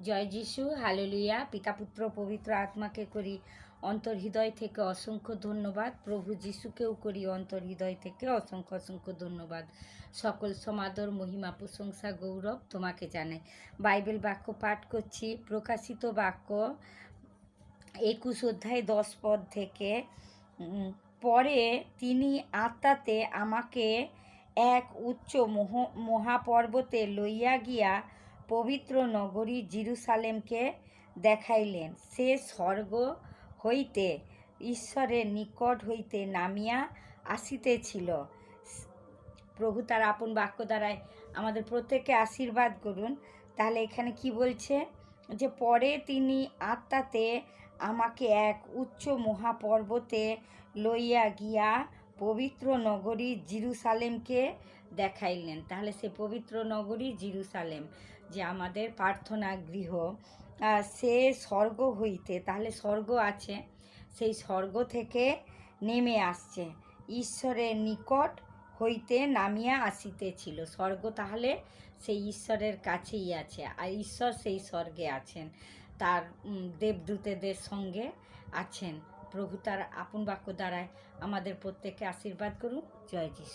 জয় যিশু, হালেলুয়া। পিতা পুত্র পবিত্র আত্মাকে করি অন্তর্হৃদয় থেকে অসংখ্য ধন্যবাদ। প্রভু যিশুকেও করি অন্তর্হৃদয় থেকে অসংখ্য অসংখ্য ধন্যবাদ। সকল সমাদর, মহিমা, প্রশংসা, গৌরব তোমাকে জানাই। বাইবেল বাক্য পাঠ করছি। প্রকাশিত বাক্য 21 অধ্যায় 10 পদ থেকে। পরে তিনি আত্মাতে আমাকে এক উচ্চ মহাপর্বতে লইয়া গিয়া পবিত্র নগরী জেরুসালেমকে দেখাইলেন। সে স্বর্গ হইতে ঈশ্বরের নিকট হইতে নামিয়া আসিতেছিল। প্রভু তার আপন বাক্য দ্বারায় আমাদের প্রত্যেককে আশীর্বাদ করুন। তাহলে এখানে কি বলছে, যে পরে তিনি আত্মাতে আমাকে এক উচ্চ মহাপর্বতে লইয়া গিয়া পবিত্র নগরী জেরুসালেমকে দেখাইলেন। তাহলে সে পবিত্র নগরী জেরুসালেম, যে আমাদের প্রার্থনা গৃহ, সে স্বর্গ হইতে, তাহলে স্বর্গ আছে, সেই স্বর্গ থেকে নেমে আসছে, ঈশ্বরের নিকট হইতে নামিয়া আসিতেছিল। স্বর্গ তাহলে সেই ঈশ্বরের কাছেই আছে, আর ঈশ্বর সেই স্বর্গে আছেন, তার দেবদূতেদের সঙ্গে আছেন। প্রভু তার আপন বাক্য দ্বারায় আমাদের প্রত্যেককে আশীর্বাদ করুন। জয় যিশু।